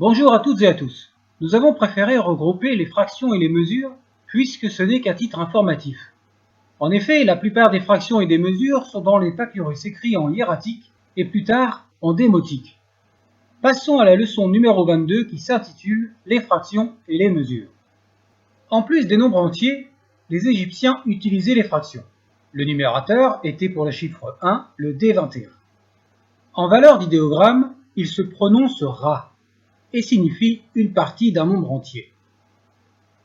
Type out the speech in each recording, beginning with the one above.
Bonjour à toutes et à tous. Nous avons préféré regrouper les fractions et les mesures puisque ce n'est qu'à titre informatif. En effet, la plupart des fractions et des mesures sont dans les papyrus écrits en hiératique et plus tard en démotique. Passons à la leçon numéro 22 qui s'intitule « Les fractions et les mesures ». En plus des nombres entiers, les Égyptiens utilisaient les fractions. Le numérateur était pour le chiffre 1 le D21. En valeur d'idéogramme, il se prononce Ra et signifie une partie d'un nombre entier.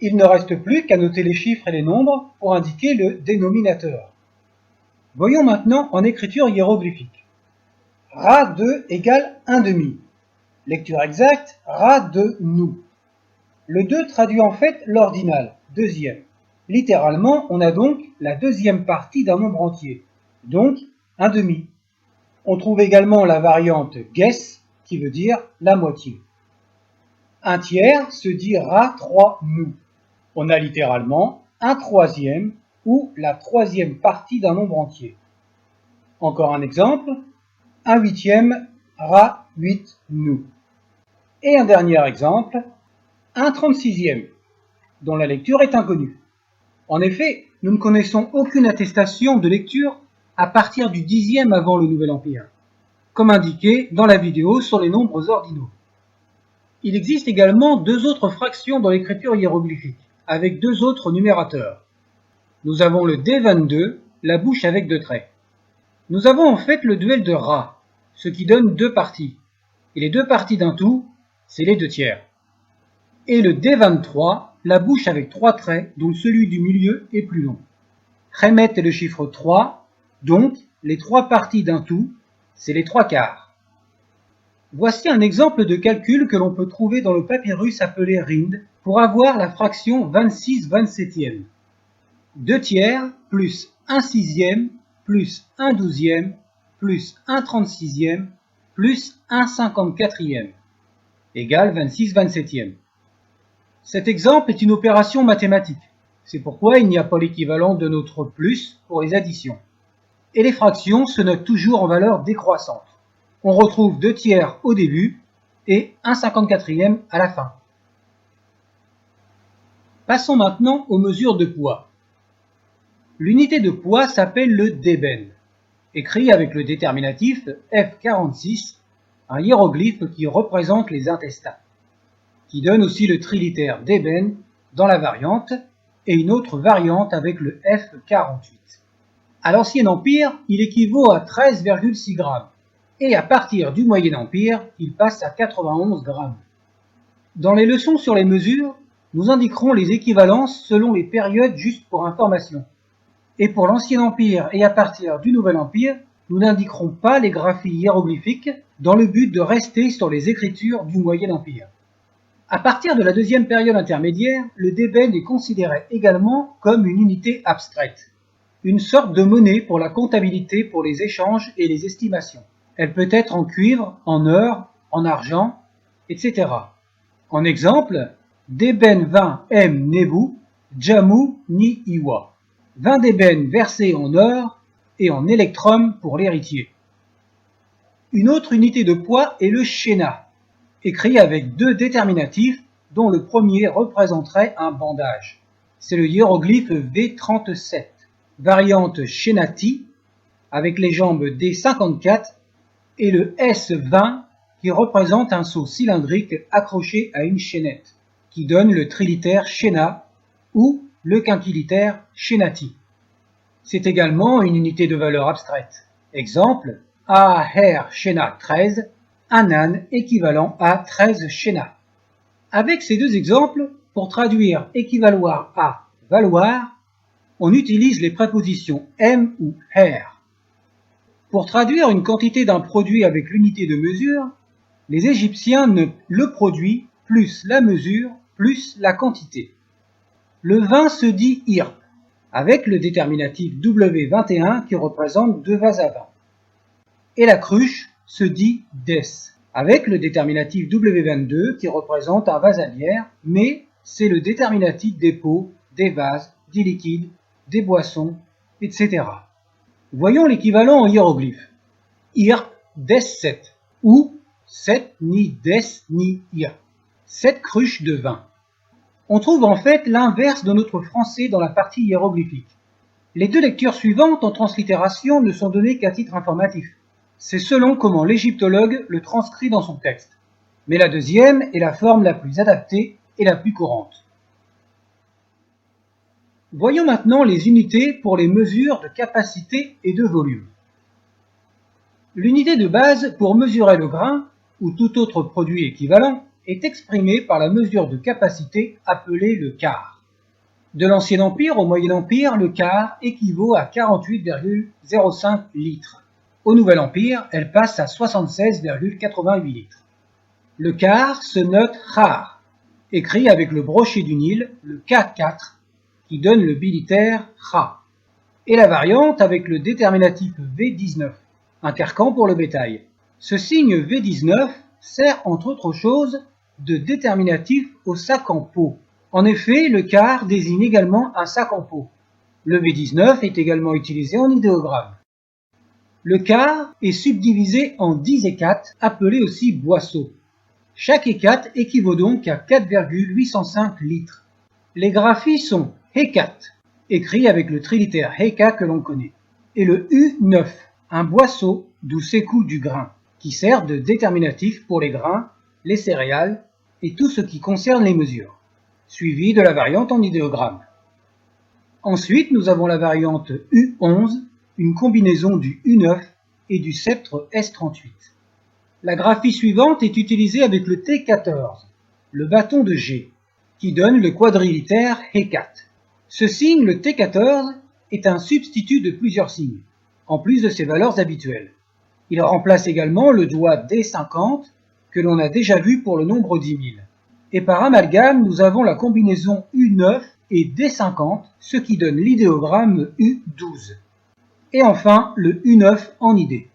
Il ne reste plus qu'à noter les chiffres et les nombres pour indiquer le dénominateur. Voyons maintenant en écriture hiéroglyphique. Ra2 égale 1/2. Lecture exacte, Ra2 nous. Le 2 traduit en fait l'ordinal, deuxième. Littéralement, on a donc la deuxième partie d'un nombre entier, donc 1/2. On trouve également la variante guess, qui veut dire la moitié. 1/3 se dit Ra3 nous. On a littéralement 1/3 ou la troisième partie d'un nombre entier. Encore un exemple, 1/8 Ra8 nous. Et un dernier exemple, 1/36, dont la lecture est inconnue. En effet, nous ne connaissons aucune attestation de lecture à partir du 10e avant le Nouvel Empire, comme indiqué dans la vidéo sur les nombres ordinaux. Il existe également deux autres fractions dans l'écriture hiéroglyphique, avec deux autres numérateurs. Nous avons le D22, la bouche avec deux traits. Nous avons en fait le duel de Ra, ce qui donne deux parties. Et les deux parties d'un tout, c'est les 2/3. Et le D23, la bouche avec trois traits, dont celui du milieu est plus long. Khémet est le chiffre 3, donc les trois parties d'un tout, c'est les 3/4. Voici un exemple de calcul que l'on peut trouver dans le papyrus appelé Rind pour avoir la fraction 26/27. 2/3 plus 1/6 plus 1/12 plus 1/36 plus 1/54 égale 26/27. Cet exemple est une opération mathématique. C'est pourquoi il n'y a pas l'équivalent de notre plus pour les additions. Et les fractions se notent toujours en valeur décroissante. On retrouve 2/3 au début et 1/54 à la fin. Passons maintenant aux mesures de poids. L'unité de poids s'appelle le deben, écrit avec le déterminatif F46, un hiéroglyphe qui représente les intestins, qui donne aussi le trilitère deben dans la variante et une autre variante avec le F48. À l'Ancien Empire, il équivaut à 13,6 grammes. Et à partir du Moyen Empire, il passe à 91 grammes. Dans les leçons sur les mesures, nous indiquerons les équivalences selon les périodes juste pour information. Et pour l'Ancien Empire et à partir du Nouvel Empire, nous n'indiquerons pas les graphies hiéroglyphiques dans le but de rester sur les écritures du Moyen Empire. À partir de la deuxième période intermédiaire, le deben est considéré également comme une unité abstraite, une sorte de monnaie pour la comptabilité pour les échanges et les estimations. Elle peut être en cuivre, en or, en argent, etc. En exemple, deben 20 m nebu, jamu ni iwa. 20 d'ébène versés en or et en électrum pour l'héritier. Une autre unité de poids est le shena, écrit avec deux déterminatifs dont le premier représenterait un bandage. C'est le hiéroglyphe V37, variante shenati, avec les jambes D54, et le S20 qui représente un seau cylindrique accroché à une chaînette, qui donne le trilitère shena ou le quintilitère shenati. C'est également une unité de valeur abstraite. Exemple, A-Her Shena 13, un âne équivalent à 13 shena. Avec ces deux exemples, pour traduire équivaloir à valoir, on utilise les prépositions m ou her. Pour traduire une quantité d'un produit avec l'unité de mesure, les Égyptiens notent le produit plus la mesure plus la quantité. Le vin se dit irp, avec le déterminatif W21 qui représente 2 vases à vin. Et la cruche se dit des, avec le déterminatif W22 qui représente un vase à bière, mais c'est le déterminatif des pots, des vases, des liquides, des boissons, etc. Voyons l'équivalent en hiéroglyphe. Irp des 7 ou 7 ni des ni irp. 7 cruches de vin. On trouve en fait l'inverse de notre français dans la partie hiéroglyphique. Les deux lectures suivantes en translittération ne sont données qu'à titre informatif. C'est selon comment l'égyptologue le transcrit dans son texte. Mais la deuxième est la forme la plus adaptée et la plus courante. Voyons maintenant les unités pour les mesures de capacité et de volume. L'unité de base pour mesurer le grain, ou tout autre produit équivalent, est exprimée par la mesure de capacité appelée le quart. De l'Ancien Empire au Moyen Empire, le quart équivaut à 48,05 litres. Au Nouvel Empire, elle passe à 76,88 litres. Le quart se note khar, écrit avec le brochet du Nil, le K4, qui donne le bilitaire kha, et la variante avec le déterminatif V19, un carcan pour le bétail. Ce signe V19 sert entre autres choses de déterminatif au sac en pot. En effet, le quart désigne également un sac en pot. Le V19 est également utilisé en idéogramme. Le quart est subdivisé en 10 hécates, appelés aussi boisseaux. Chaque hécate équivaut donc à 4,805 litres. Les graphies sont hécat, écrit avec le trilitère héka que l'on connaît, et le U9, un boisseau d'où s'écoule du grain, qui sert de déterminatif pour les grains, les céréales et tout ce qui concerne les mesures, suivi de la variante en idéogramme. Ensuite, nous avons la variante U11, une combinaison du U9 et du sceptre S38. La graphie suivante est utilisée avec le T14, le bâton de G, qui donne le quadrilitère hécat. Ce signe, le T14, est un substitut de plusieurs signes, en plus de ses valeurs habituelles. Il remplace également le doigt D50 que l'on a déjà vu pour le nombre 10 000. Et par amalgame, nous avons la combinaison U9 et D50, ce qui donne l'idéogramme U12. Et enfin, le U9 en idée.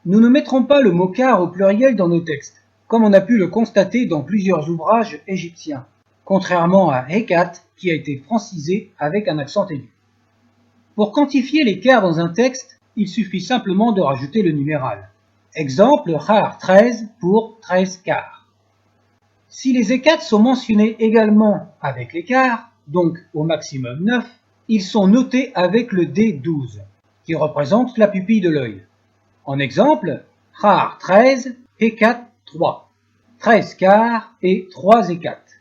Nous ne mettrons pas le mot quart au pluriel dans nos textes, comme on a pu le constater dans plusieurs ouvrages égyptiens, contrairement à hécat qui a été francisé avec un accent aigu. Pour quantifier les quarts dans un texte, il suffit simplement de rajouter le numéral. Exemple, khar 13 pour 13 quarts. Si les hécates sont mentionnés également avec les quarts, donc au maximum 9, ils sont notés avec le D12, qui représente la pupille de l'œil. En exemple, khar 13, hécat 3, 13 quarts et 3 hécates.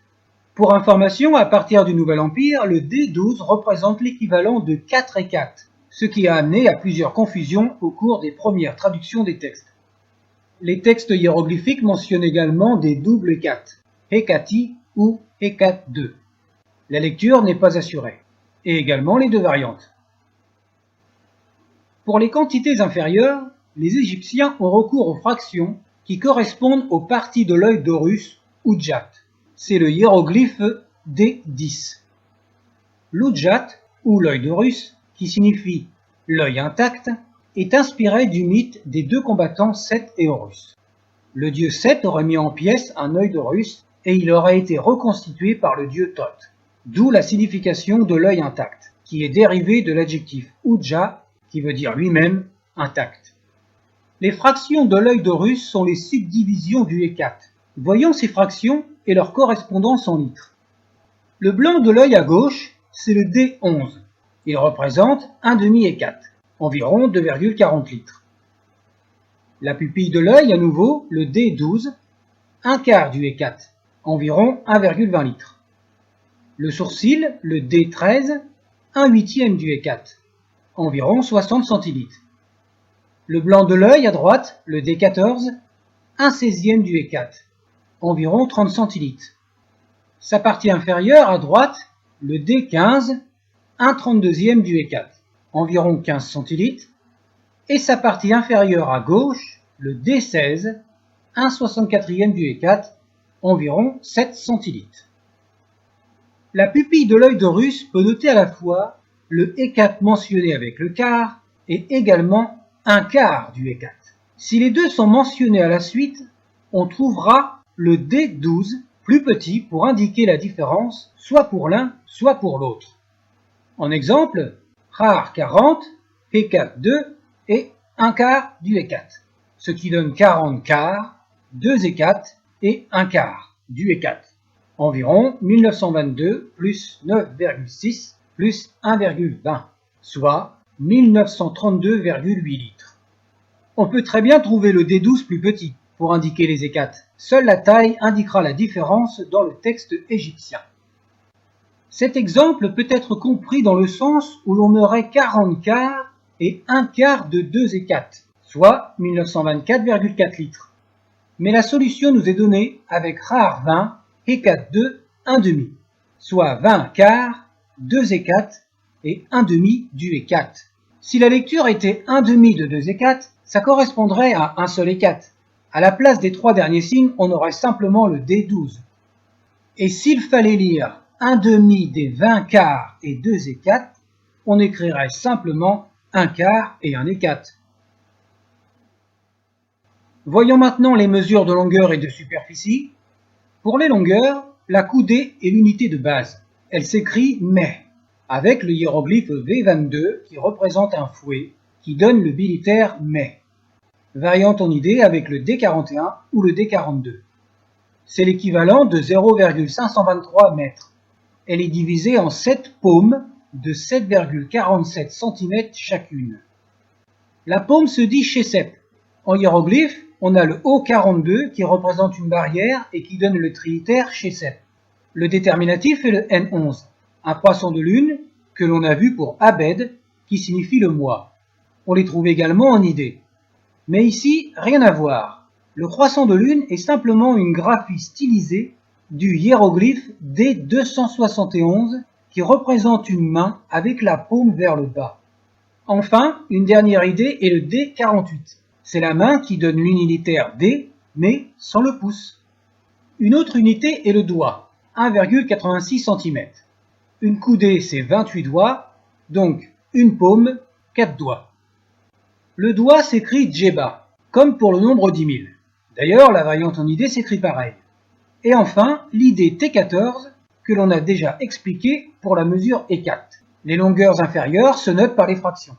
Pour information, à partir du Nouvel Empire, le D12 représente l'équivalent de 4 hécates, ce qui a amené à plusieurs confusions au cours des premières traductions des textes. Les textes hiéroglyphiques mentionnent également des doubles hécates, hécati ou hécat 2. La lecture n'est pas assurée, et également les deux variantes. Pour les quantités inférieures, les Égyptiens ont recours aux fractions qui correspondent aux parties de l'œil d'Horus, Udjat. C'est le hiéroglyphe D10. L'Udjat, ou l'œil d'Horus, qui signifie l'œil intact, est inspiré du mythe des deux combattants Seth et Horus. Le dieu Seth aurait mis en pièces un œil d'Horus et il aurait été reconstitué par le dieu Thoth, d'où la signification de l'œil intact, qui est dérivé de l'adjectif Udja, qui veut dire lui-même intact. Les fractions de l'œil d'Horus sont les subdivisions du hécat. Voyons ces fractions et leur correspondance en litres. Le blanc de l'œil à gauche, c'est le D11. Il représente un demi-hécate, environ 2,40 litres. La pupille de l'œil, à nouveau, le D12, un quart du hécate, environ 1,20 litres. Le sourcil, le D13, un huitième du hécate, environ 60 centilitres. Le blanc de l'œil à droite, le D14, un 16e du hécate, environ 30 centilitres. Sa partie inférieure à droite, le D15, un 32e du hécate, environ 15 centilitres. Et sa partie inférieure à gauche, le D16, un 64e du hécate, environ 7 centilitres. La pupille de l'œil d'Horus peut noter à la fois le hécate mentionné avec le quart et également un quart du hécate. Si les deux sont mentionnés à la suite, on trouvera le D12 plus petit pour indiquer la différence soit pour l'un, soit pour l'autre. En exemple, khar 40, hécate 2 et un quart du hécate, ce qui donne 40 quarts, 2 hécates et un quart. du Hécate. Environ 1922 plus 9,6 plus 1,20, soit 1932,8 litres. On peut très bien trouver le D12 plus petit pour indiquer les hécates. Seule la taille indiquera la différence dans le texte égyptien. Cet exemple peut être compris dans le sens où l'on aurait 40 quarts et 1 quart de 2 hécates, soit 1924,4 litres. Mais la solution nous est donnée avec rare 20, hécate 2, 1 demi, soit 20 quarts, 2 hécates et 1 demi du hécate. Si la lecture était 1 demi de 2 hécates, ça correspondrait à un seul hécate. À la place des 3 derniers signes, on aurait simplement le D12. Et s'il fallait lire 1 demi des 20 quarts et 2 hécates, on écrirait simplement 1 quart et 1 hécate. Voyons maintenant les mesures de longueur et de superficie. Pour les longueurs, la coudée est l'unité de base. Elle s'écrit mais, avec le hiéroglyphe V22 qui représente un fouet, qui donne le bilitaire mais, variant en idée avec le D41 ou le D42. C'est l'équivalent de 0,523 mètres. Elle est divisée en 7 paumes de 7,47 cm chacune. La paume se dit chésep. En hiéroglyphe, on a le O42 qui représente une barrière et qui donne le trilitère chésep. Le déterminatif est le N11, un poisson de lune que l'on a vu pour Abed qui signifie le mois. On les trouve également en idée. Mais ici, rien à voir. Le croissant de lune est simplement une graphie stylisée du hiéroglyphe D271 qui représente une main avec la paume vers le bas. Enfin, une dernière idée est le D48. C'est la main qui donne l'unitaire D, mais sans le pouce. Une autre unité est le doigt, 1,86 cm. Une coudée, c'est 28 doigts, donc une paume, 4 doigts. Le doigt s'écrit djeba, comme pour le nombre 10 000. D'ailleurs, la variante en idée s'écrit pareil. Et enfin, l'idée T14, que l'on a déjà expliquée pour la mesure hécate. Les longueurs inférieures se notent par les fractions.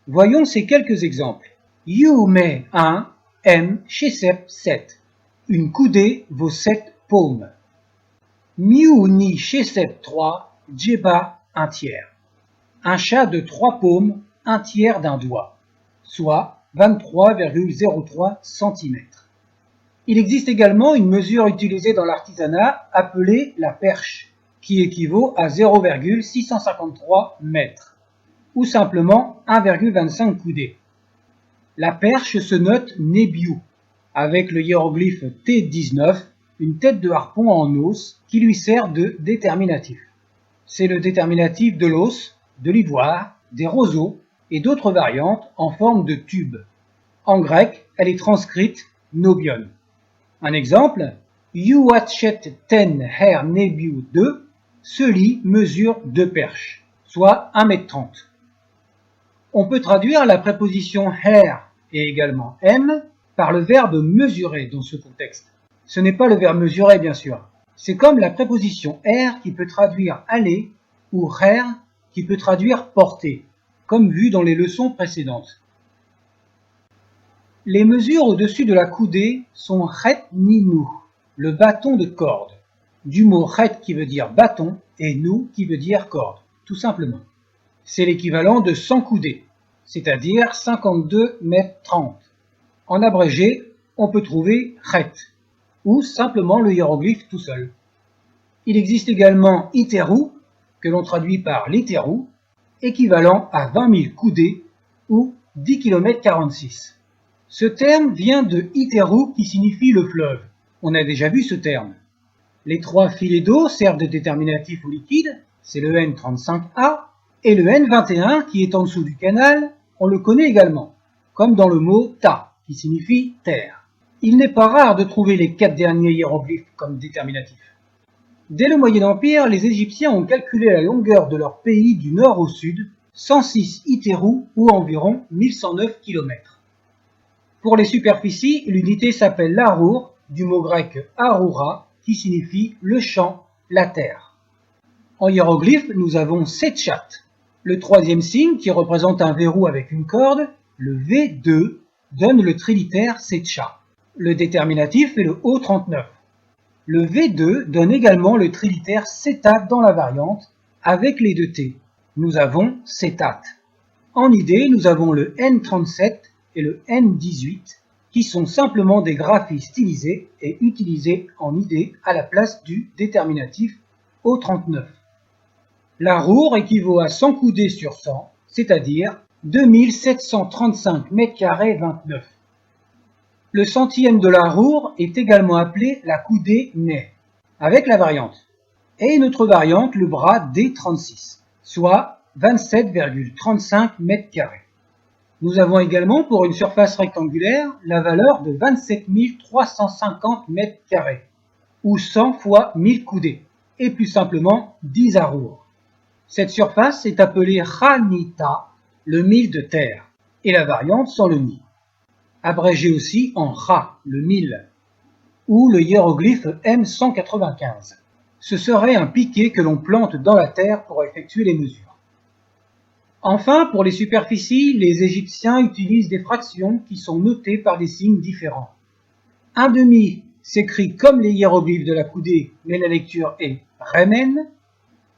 Voyons ces quelques exemples. You mets 1, M chésep 7. Une coudée vaut 7 paumes. Miu ni chésep 3, djeba 1 tiers. Un chat de 3 paumes, 1 tiers d'un doigt, soit 23,03 cm. Il existe également une mesure utilisée dans l'artisanat appelée la perche, qui équivaut à 0,653 mètres, ou simplement 1,25 coudées. La perche se note Nebiu, avec le hiéroglyphe T19, une tête de harpon en os qui lui sert de déterminatif. C'est le déterminatif de l'os, de l'ivoire, des roseaux et d'autres variantes en forme de tube. En grec, elle est transcrite Nobion. Un exemple, Youachet ten her Nebiu 2, ce lit mesure 2 perches, soit 1,30 m. On peut traduire la préposition her et également m par le verbe mesurer dans ce contexte. Ce n'est pas le verbe mesurer bien sûr. C'est comme la préposition er qui peut traduire aller ou her qui peut traduire porter, comme vu dans les leçons précédentes. Les mesures au-dessus de la coudée sont chet ni nou, le bâton de corde, du mot chet qui veut dire bâton et nou qui veut dire corde, tout simplement. C'est l'équivalent de 100 coudées, c'est-à-dire 52 mètres 30. En abrégé, on peut trouver chet, ou simplement le hiéroglyphe tout seul. Il existe également iteru, que l'on traduit par l'iteru, équivalent à 20 000 coudées, ou 10 km 46. Ce terme vient de iteru qui signifie le fleuve. On a déjà vu ce terme. Les 3 filets d'eau servent de déterminatif au liquide, c'est le N35A, et le N21 qui est en dessous du canal, on le connaît également, comme dans le mot ta, qui signifie terre. Il n'est pas rare de trouver les 4 derniers hiéroglyphes comme déterminatifs. Dès le Moyen Empire, les Égyptiens ont calculé la longueur de leur pays du nord au sud, 106 iteru ou environ 1109 km. Pour les superficies, l'unité s'appelle l'arour, du mot grec aroura, qui signifie le champ, la terre. En hiéroglyphe, nous avons Setchat. Le troisième signe, qui représente un verrou avec une corde, le V2, donne le trilitère Setcha. Le déterminatif est le O39. Le V2 donne également le trilitère cétate dans la variante avec les deux T. Nous avons cétate. En idée, nous avons le N37 et le N18 qui sont simplement des graphies stylisées et utilisées en idée à la place du déterminatif O39. La roure équivaut à 100 coudées sur 100, c'est-à-dire 2735 m² 29. Le centième de la roure est également appelé la coudée nez, avec la variante. Et notre variante, le bras D36, soit 27,35 m². Nous avons également pour une surface rectangulaire la valeur de 27 350 m², ou 100 fois 1000 coudées, et plus simplement 10 arours. Cette surface est appelée Khanita, le mille de terre, et la variante sans le ni, abrégé aussi en Kha, le mille, ou le hiéroglyphe M195. Ce serait un piquet que l'on plante dans la terre pour effectuer les mesures. Enfin, pour les superficies, les Égyptiens utilisent des fractions qui sont notées par des signes différents. Un demi s'écrit comme les hiéroglyphes de la coudée, mais la lecture est Remen.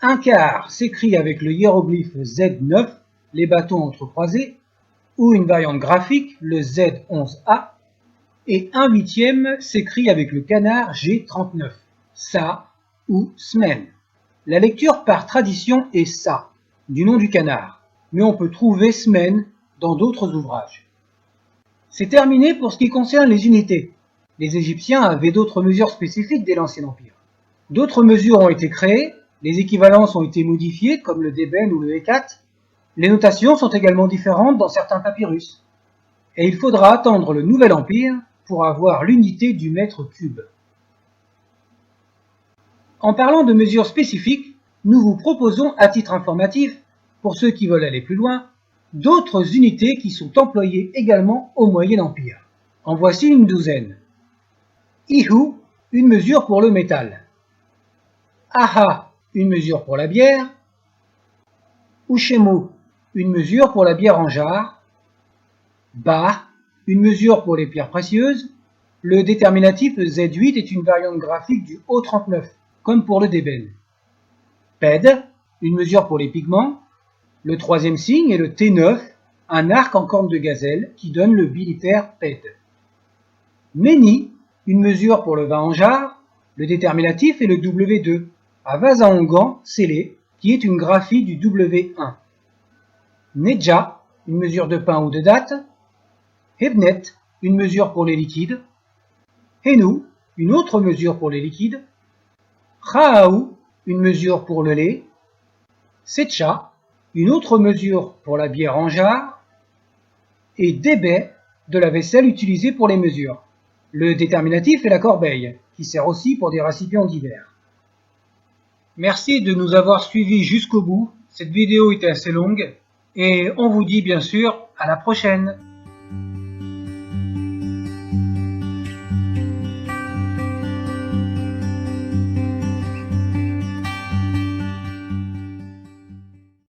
Un quart s'écrit avec le hiéroglyphe Z9, les bâtons entrecroisés, ou une variante graphique, le Z11A. Et un huitième s'écrit avec le canard G39, Sa ou Smen. La lecture par tradition est Sa, du nom du canard, mais on peut trouver Smen dans d'autres ouvrages. C'est terminé pour ce qui concerne les unités. Les Égyptiens avaient d'autres mesures spécifiques dès l'Ancien Empire. D'autres mesures ont été créées, les équivalences ont été modifiées comme le débène ou le hécat. Les notations sont également différentes dans certains papyrus. Et il faudra attendre le Nouvel Empire pour avoir l'unité du mètre cube. En parlant de mesures spécifiques, nous vous proposons à titre informatif, pour ceux qui veulent aller plus loin, d'autres unités qui sont employées également au Moyen Empire. En voici une douzaine. Ihu, une mesure pour le métal. Aha, une mesure pour la bière. Ushemu, une mesure pour la bière en jarre. Ba, une mesure pour les pierres précieuses. Le déterminatif Z8 est une variante graphique du O39, comme pour le débène. Ped, une mesure pour les pigments. Le troisième signe est le T9, un arc en corne de gazelle qui donne le bilitaire Ped. Meni, une mesure pour le vin en jarre. Le déterminatif est le W2, à vase à onguent scellé, qui est une graphie du W1. Nedja, une mesure de pain ou de date. Hebnet, une mesure pour les liquides. Henu, une autre mesure pour les liquides. Chaou, une mesure pour le lait. Setcha, une autre mesure pour la bière en jarre. Et Debe, de la vaisselle utilisée pour les mesures. Le déterminatif est la corbeille, qui sert aussi pour des récipients divers. Merci de nous avoir suivis jusqu'au bout. Cette vidéo était assez longue et on vous dit bien sûr à la prochaine.